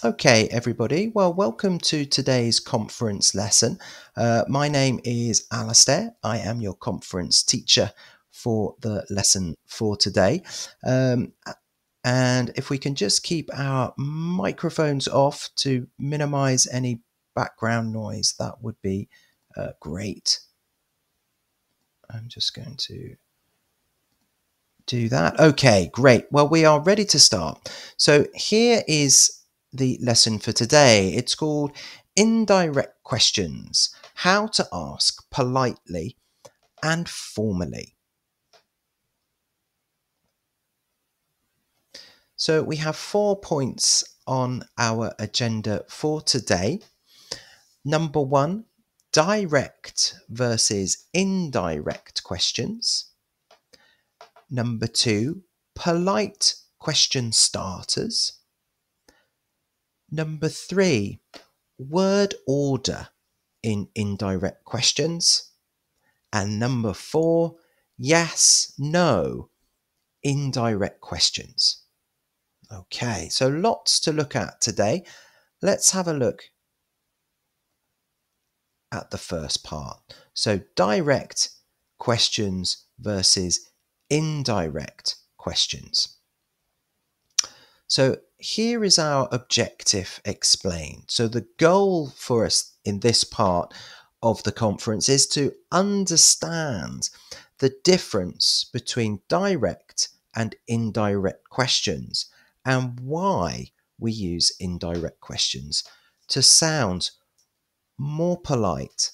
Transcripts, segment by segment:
Okay, everybody. Well, welcome to today's conference lesson. My name is Alastair. I am your conference teacher for the lesson for today. And if we can just keep our microphones off to minimize any background noise, that would be great. I'm just going to do that. Okay, great. Well, we are ready to start. So here is the lesson for today. It's called Indirect Questions, How to Ask Politely and Formally. So we have 4 points on our agenda for today. Number 1, direct versus indirect questions. Number 2, polite question starters. Number 3, word order in indirect questions. And number 4, yes, no, indirect questions. Okay, so lots to look at today. Let's have a look at the first part. So direct questions versus indirect questions. So here is our objective explained. So the goal for us in this part of the conference is to understand the difference between direct and indirect questions and why we use indirect questions to sound more polite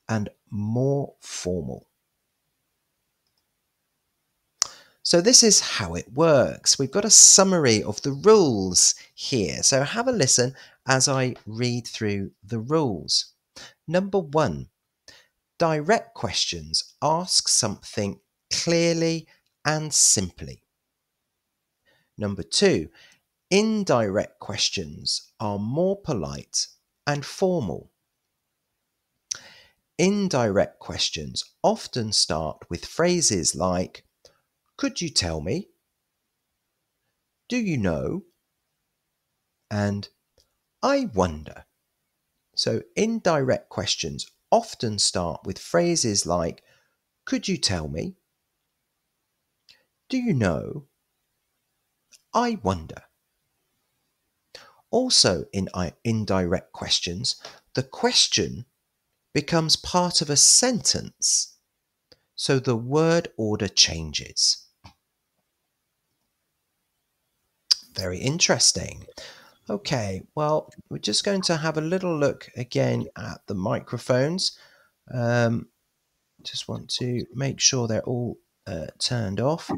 and more formal. So this is how it works. We've got a summary of the rules here. So have a listen as I read through the rules. Number 1, direct questions ask something clearly and simply. Number 2, indirect questions are more polite and formal. Indirect questions often start with phrases like, could you tell me? Do you know? And I wonder. So indirect questions often start with phrases like, could you tell me? Do you know? I wonder. Also in indirect questions, the question becomes part of a sentence, so the word order changes. Very interesting. Okay, well, we're just going to have a little look again at the microphones. Just want to make sure they're all turned off.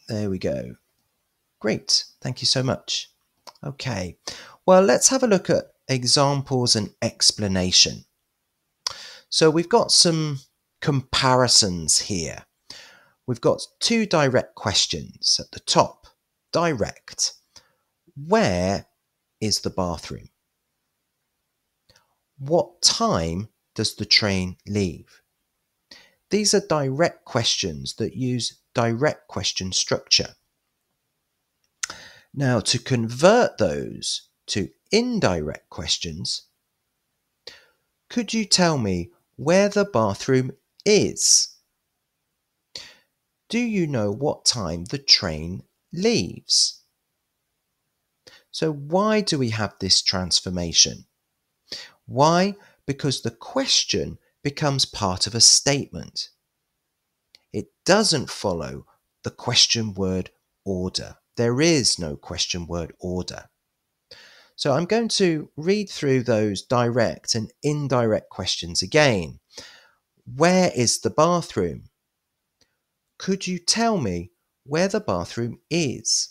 There we go. Great, thank you so much. Okay, well, let's have a look at examples and explanation. So we've got some comparisons here. We've got 2 direct questions at the top. Direct. Where is the bathroom? What time does the train leave? These are direct questions that use direct question structure. Now, to convert those to indirect questions, could you tell me where the bathroom is? Do you know what time the train leaves? So why do we have this transformation? Why? Because the question becomes part of a statement. It doesn't follow the question word order. There is no question word order. So I'm going to read through those direct and indirect questions again. Where is the bathroom? Could you tell me where the bathroom is?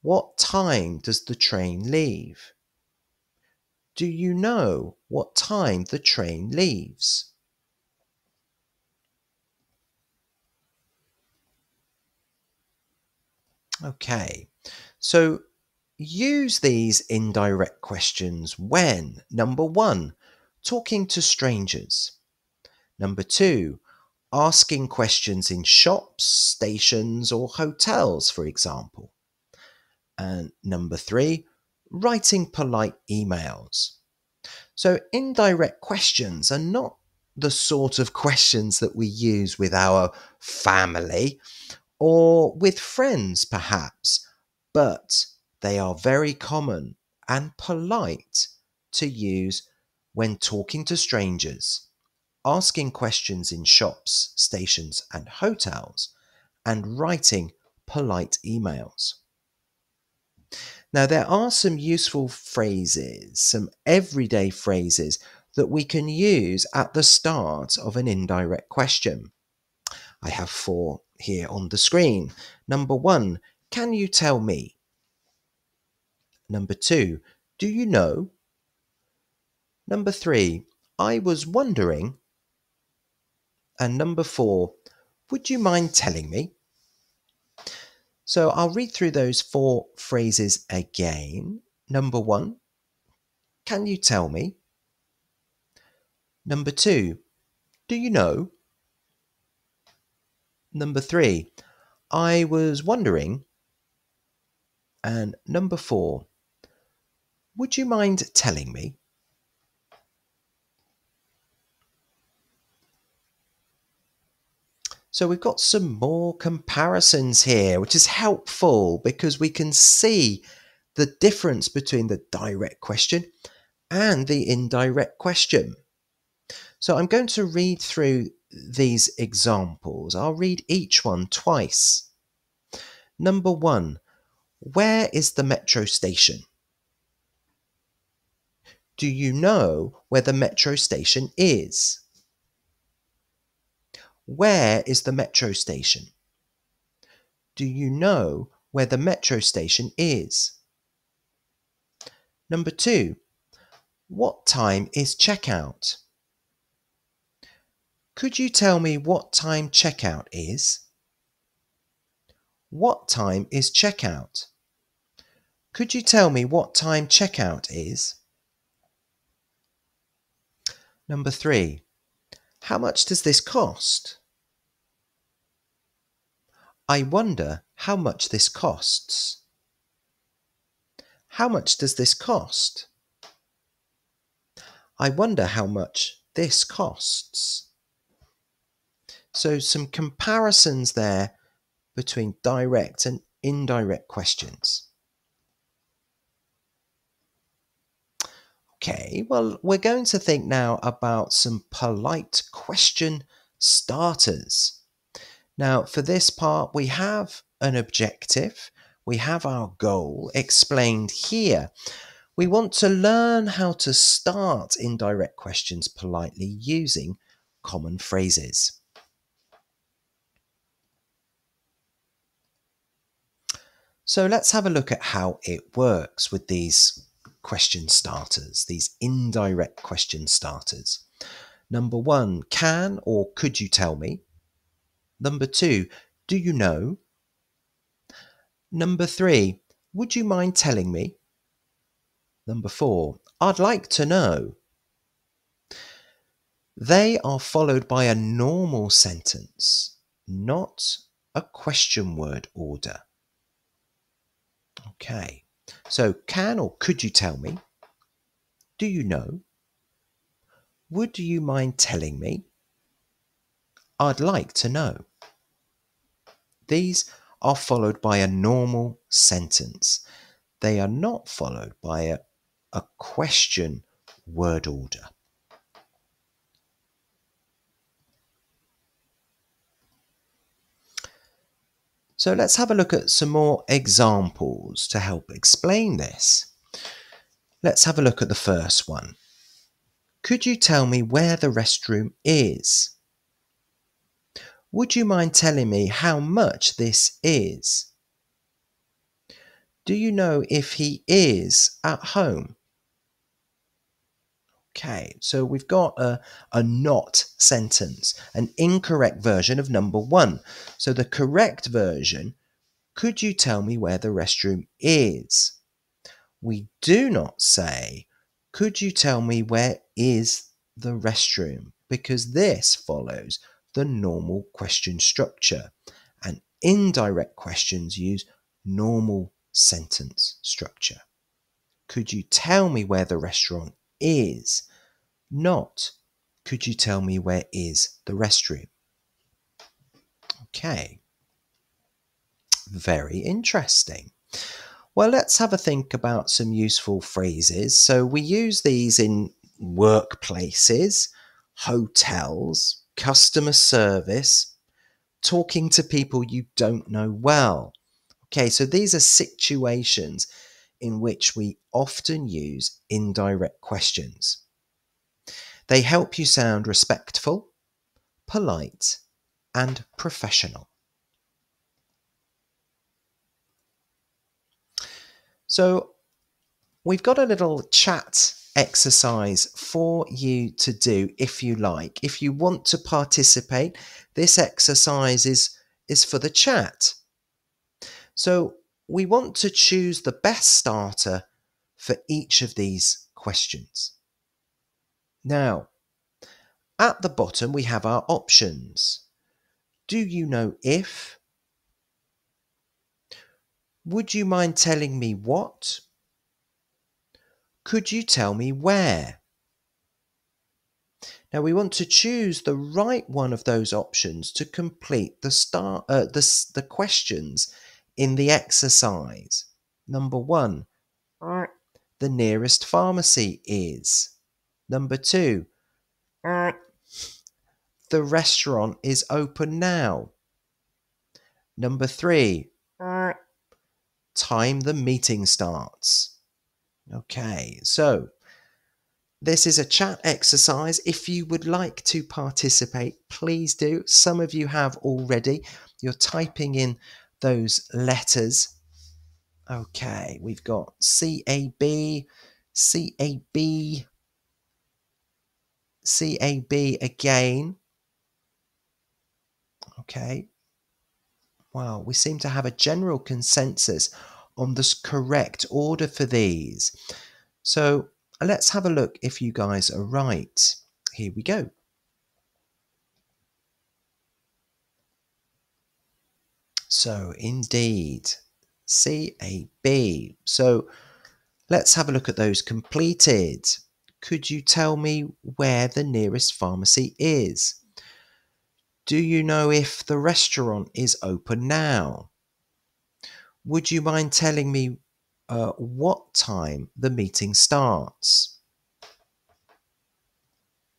What time does the train leave? Do you know what time the train leaves? Okay, so use these indirect questions when, number 1, talking to strangers. Number 2, asking questions in shops, stations, or hotels, for example. And number 3, writing polite emails. So indirect questions are not the sort of questions that we use with our family or with friends perhaps, but they are very common and polite to use when talking to strangers, asking questions in shops, stations and hotels, and writing polite emails. Now, there are some useful phrases, some everyday phrases that we can use at the start of an indirect question. I have 4 here on the screen. Number 1, can you tell me? Number 2, do you know? Number 3, I was wondering. And number 4, would you mind telling me? So I'll read through those 4 phrases again. Number 1, can you tell me? Number 2, do you know? Number 3, I was wondering. And number 4, would you mind telling me? So we've got some more comparisons here, which is helpful because we can see the difference between the direct question and the indirect question. So I'm going to read through these examples. I'll read each one twice. Number 1, where is the metro station? Do you know where the metro station is? Where is the metro station? Do you know where the metro station is? Number 2, what time is checkout? Could you tell me what time checkout is? What time is checkout? Could you tell me what time checkout is? Number 3, how much does this cost? I wonder how much this costs. How much does this cost? I wonder how much this costs. So some comparisons there between direct and indirect questions. Okay, well, we're going to think now about some polite question starters. Now, for this part, we have an objective. We have our goal explained here. We want to learn how to start indirect questions politely using common phrases. So let's have a look at how it works with these question starters, these indirect question starters. Number 1, can or could you tell me? Number 2, do you know? Number 3, would you mind telling me? Number 4, I'd like to know. They are followed by a normal sentence, not a question word order. Okay, so can or could you tell me? Do you know? Would you mind telling me? I'd like to know. These are followed by a normal sentence. They are not followed by a question word order. So let's have a look at some more examples to help explain this. Let's have a look at the first one. Could you tell me where the restroom is? Would you mind telling me how much this is? Do you know if he is at home? Okay, so we've got a not sentence, an incorrect version of number 1. So the correct version, could you tell me where the restroom is? We do not say, could you tell me where is the restroom? Because this follows the normal question structure, and indirect questions use normal sentence structure. Could you tell me where the restaurant is? Not, could you tell me where is the restroom? Okay. Very interesting. Well, let's have a think about some useful phrases. So we use these in workplaces, hotels, customer service, talking to people you don't know well. Okay, so these are situations in which we often use indirect questions. They help you sound respectful, polite, and professional. So we've got a little chat exercise for you to do if you like. If you want to participate, this exercise is for the chat. So we want to choose the best starter for each of these questions. Now, at the bottom we have our options. Do you know if? Would you mind telling me what? Could you tell me where? Now we want to choose the right one of those options to complete the questions in the exercise. Number 1, the nearest pharmacy is. Number 2, the restaurant is open now. Number 3, time the meeting starts. Okay, so this is a chat exercise. If you would like to participate, please do. Some of you have already. You're typing in those letters. Okay, we've got C-A-B, C-A-B, C-A-B again. Okay. Well, we seem to have a general consensus on the correct order for these. So let's have a look if you guys are right. Here we go. So indeed, C-A-B. So let's have a look at those completed. Could you tell me where the nearest pharmacy is? Do you know if the restaurant is open now? Would you mind telling me what time the meeting starts?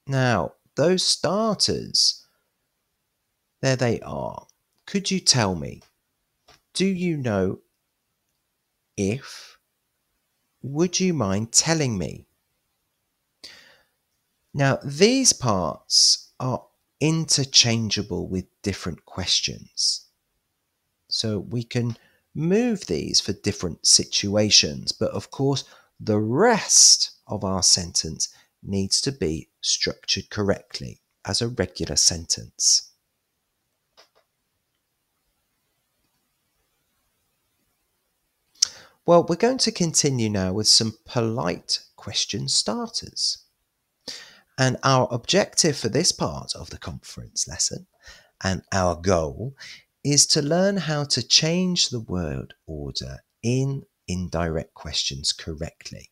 Now, those starters, there they are. Could you tell me, do you know if? Would you mind telling me? Now, these parts are interchangeable with different questions. So we can move these for different situations, but of course, the rest of our sentence needs to be structured correctly as a regular sentence. Well, we're going to continue now with some polite question starters. And our objective for this part of the conference lesson and our goal is to learn how to change the word order in indirect questions correctly.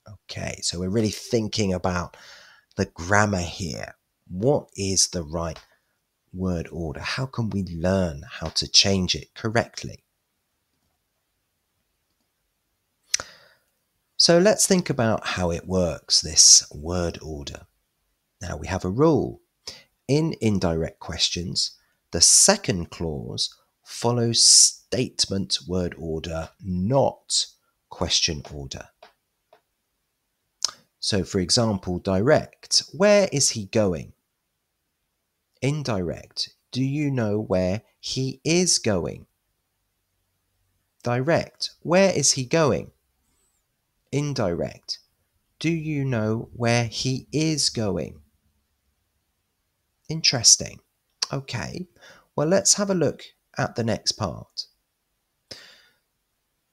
Okay, so we're really thinking about the grammar here. What is the right word order? How can we learn how to change it correctly? So let's think about how it works, this word order. Now we have a rule. In indirect questions, the second clause follows statement word order, not question order. So for example, direct, where is he going? Indirect, do you know where he is going? Direct, where is he going? Indirect, do you know where he is going? Interesting. Okay, well, let's have a look at the next part.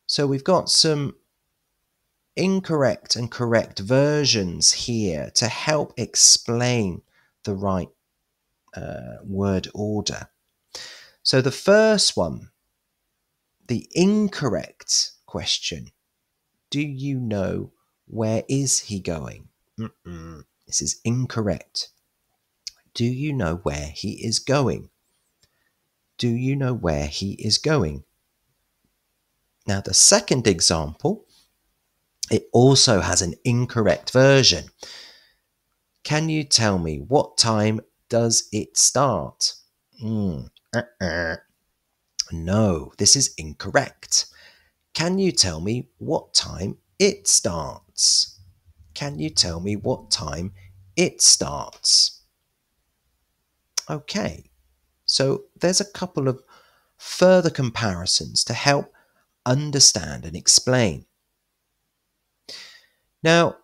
So we've got some incorrect and correct versions here to help explain the right word order. So the first one, the incorrect question. Do you know where is he going? This is incorrect. Do you know where he is going? Do you know where he is going? Now, the second example, it also has an incorrect version. Can you tell me what time does it start? No, this is incorrect. Can you tell me what time it starts? Can you tell me what time it starts? Okay, so there's a couple of further comparisons to help understand and explain. Now,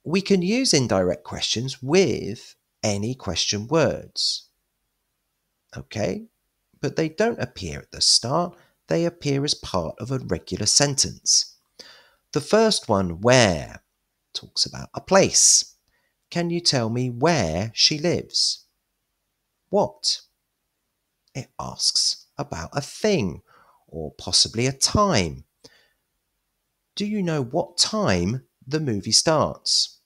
we can use indirect questions with any question words. Okay, but they don't appear at the start, they appear as part of a regular sentence. The first one, where, talks about a place. Can you tell me where she lives? What? It asks about a thing or possibly a time. Do you know what time the movie starts?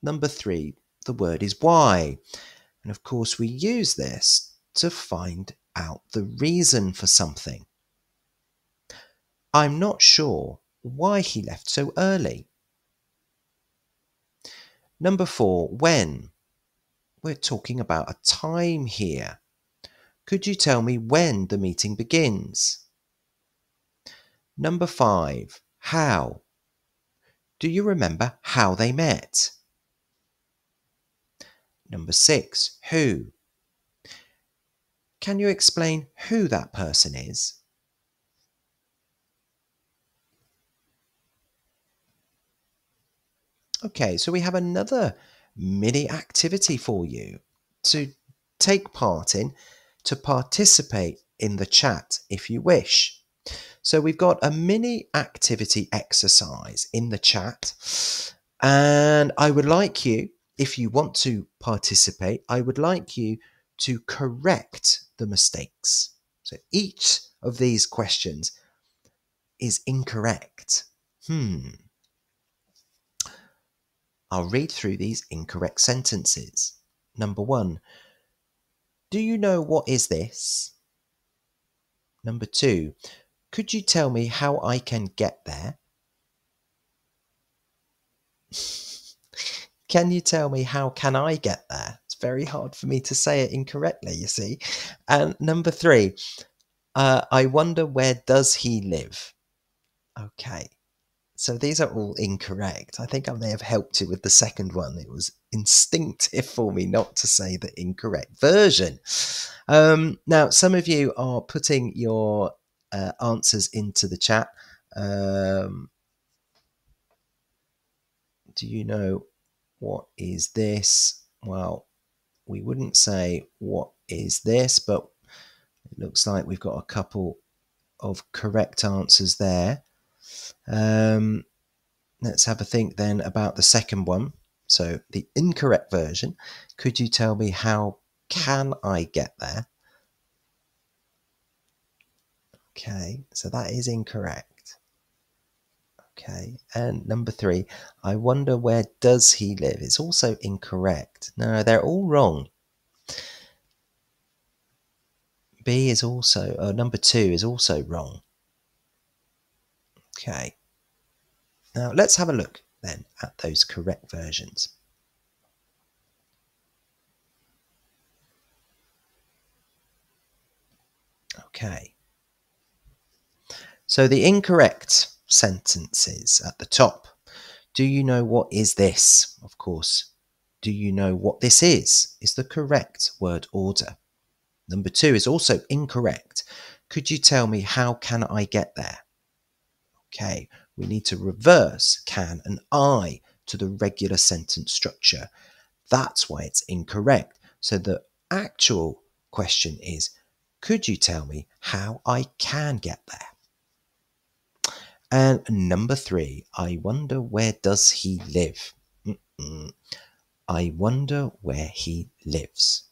Number 3, the word is why. And of course we use this to find out the reason for something. I'm not sure why he left so early. Number 4, when. We're talking about a time here. Could you tell me when the meeting begins? Number 5, how. Do you remember how they met? Number 6, who. Can you explain who that person is? Okay, so we have another mini activity for you to take part in, to participate in the chat if you wish. So we've got a mini activity exercise in the chat, and I would like you, if you want to participate, I would like you to correct the mistakes. So each of these questions is incorrect. I'll read through these incorrect sentences. Number 1, do you know what is this? Number 2, could you tell me how I can get there? Can you tell me how can I get there? It's very hard for me to say it incorrectly, you see. And number 3, I wonder where does he live? Okay. So these are all incorrect. I think I may have helped you with the second one. It was instinctive for me not to say the incorrect version. Now, some of you are putting your answers into the chat. Do you know what is this? Well, we wouldn't say what is this, but it looks like we've got a couple of correct answers there. Let's have a think then about the second one. So the incorrect version. Could you tell me how can I get there? Okay, so that is incorrect. Okay, and number 3, I wonder where does he live? It's also incorrect. No, they're all wrong. B is also, number 2 is also wrong. Okay. Now let's have a look then at those correct versions. Okay. So the incorrect sentences at the top. Do you know what is this? Of course, do you know what this is the correct word order. Number 2 is also incorrect. Could you tell me how can I get there? Okay, we need to reverse can and I to the regular sentence structure. That's why it's incorrect. So the actual question is, could you tell me how I can get there? And number 3, I wonder where does he live? I wonder where he lives.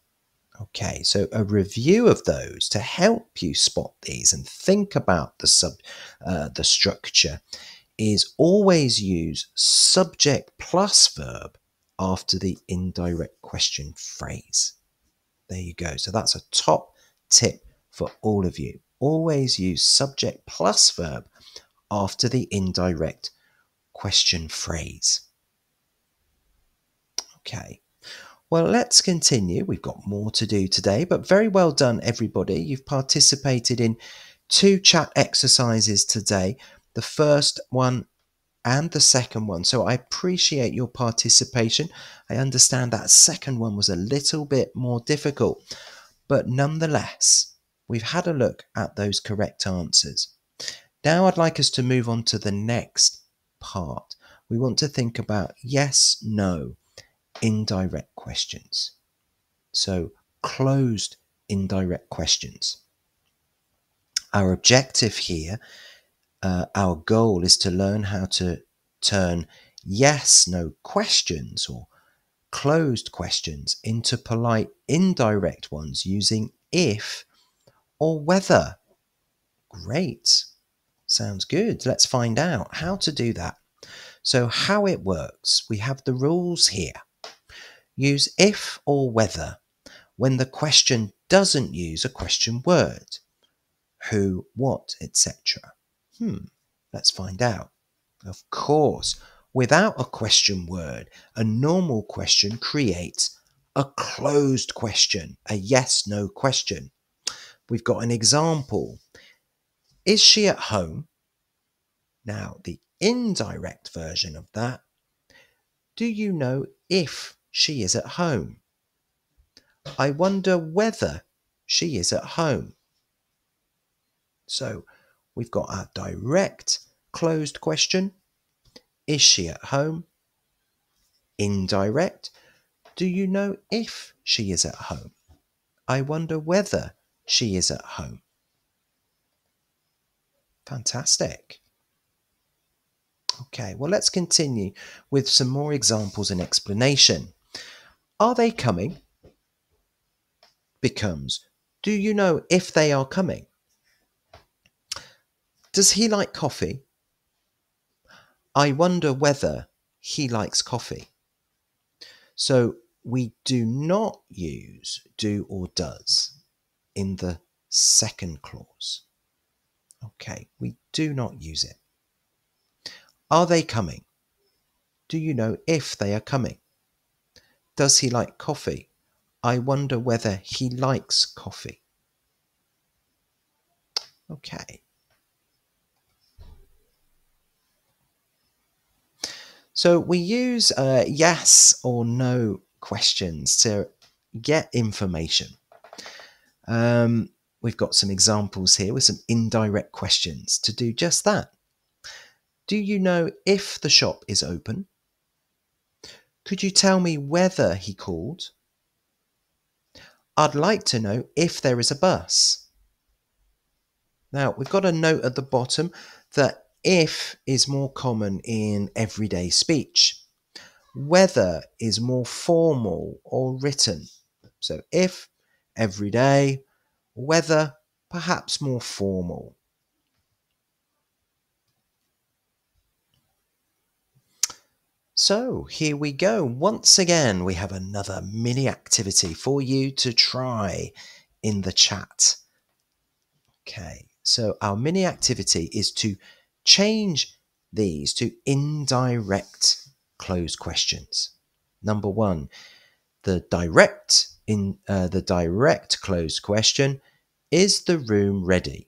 Okay, so a review of those to help you spot these and think about the structure is always use subject plus verb after the indirect question phrase. There you go. So that's a top tip for all of you. Always use subject plus verb after the indirect question phrase. Okay. Well, let's continue. We've got more to do today, but very well done, everybody. You've participated in 2 chat exercises today, the first one and the second one. So I appreciate your participation. I understand that second one was a little bit more difficult, but nonetheless, we've had a look at those correct answers. Now I'd like us to move on to the next part. We want to think about yes, no, indirect questions. So closed indirect questions. Our objective here, our goal is to learn how to turn yes, no questions or closed questions into polite indirect ones using if or whether. Great. Sounds good. Let's find out how to do that. So how it works, we have the rules here. Use if or whether when the question doesn't use a question word. Who, what, etc. Let's find out. Of course, without a question word, a normal question creates a closed question, a yes-no question. We've got an example. Is she at home? Now, the indirect version of that. Do you know if she is at home? I wonder whether she is at home. So we've got our direct closed question. Is she at home? Indirect. Do you know if she is at home? I wonder whether she is at home. Fantastic. Okay, well, let's continue with some more examples and explanation. Are they coming? Becomes, do you know if they are coming? Does he like coffee? I wonder whether he likes coffee. So we do not use do or does in the second clause. Okay, we do not use it. Are they coming? Do you know if they are coming? Does he like coffee? I wonder whether he likes coffee. Okay. So we use yes or no questions to get information. We've got some examples here with some indirect questions to do just that. Do you know if the shop is open? Could you tell me whether he called? I'd like to know if there is a bus. Now, we've got a note at the bottom that if is more common in everyday speech. Whether is more formal or written. So if, everyday, whether, perhaps more formal. So here we go. Once again, we have another mini activity for you to try in the chat. Okay, so our mini activity is to change these to indirect closed questions. Number 1, the direct closed question, is the room ready?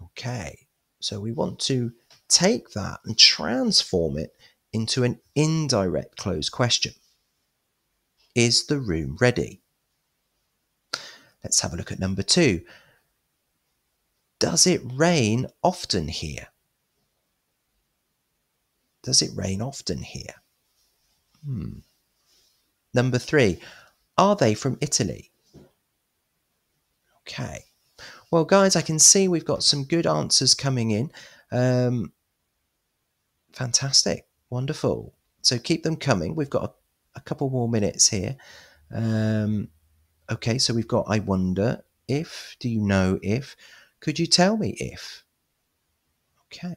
Okay, so we want to take that and transform it into an indirect closed question. Is the room ready? Let's have a look at number 2. Does it rain often here? Does it rain often here? Number 3. Are they from Italy? Okay. Well, guys, I can see we've got some good answers coming in. Fantastic. Wonderful. So keep them coming. We've got a couple more minutes here. Okay, so we've got I wonder if. Do you know if? Could you tell me if? Okay,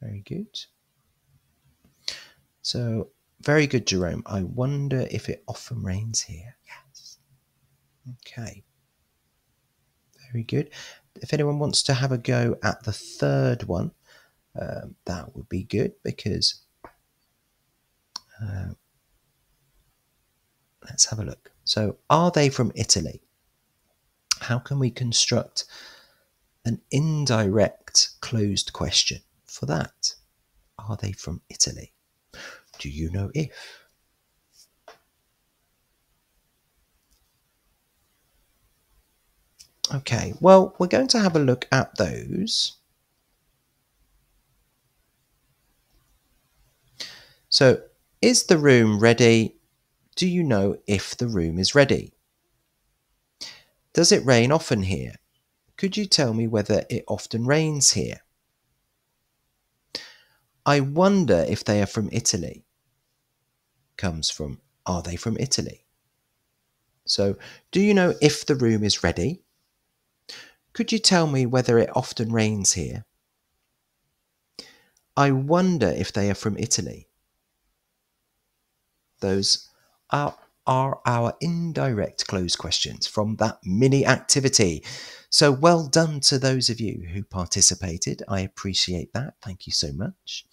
very good. So, very good, Jerome. I wonder if it often rains here. Yes. Okay. Very good. If anyone wants to have a go at the third one, that would be good because let's have a look. So, are they from Italy? How can we construct an indirect closed question for that? Are they from Italy? Do you know if? Okay, well, we're going to have a look at those. So, is the room ready? Do you know if the room is ready? Does it rain often here? Could you tell me whether it often rains here? I wonder if they are from Italy. Comes from, are they from Italy? So, do you know if the room is ready? Could you tell me whether it often rains here? I wonder if they are from Italy. Those are our indirect closed questions from that mini activity. So well done to those of you who participated. I appreciate that. Thank you so much.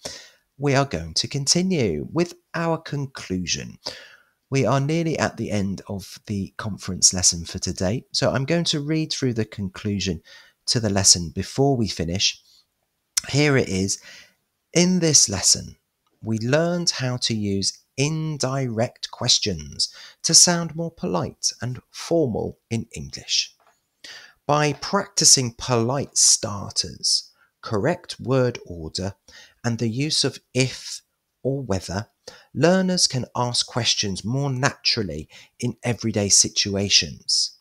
We are going to continue with our conclusion. We are nearly at the end of the conference lesson for today. So I'm going to read through the conclusion to the lesson before we finish. Here it is. In this lesson, we learned how to use indirect questions to sound more polite and formal in English. By practicing polite starters, correct word order, and the use of if or whether, learners can ask questions more naturally in everyday situations.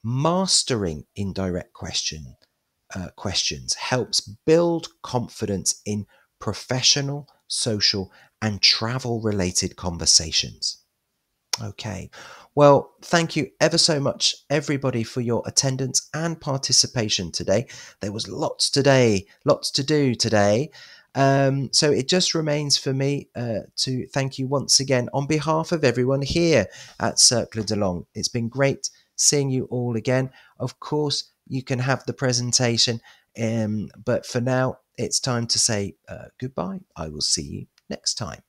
Mastering indirect questions helps build confidence in professional, social, and travel-related conversations. Okay, well, thank you ever so much, everybody, for your attendance and participation today. There was lots to do today. So it just remains for me to thank you once again on behalf of everyone here at Cercle de Langue. It's been great seeing you all again. Of course, you can have the presentation, but for now, it's time to say goodbye. I will see you next time.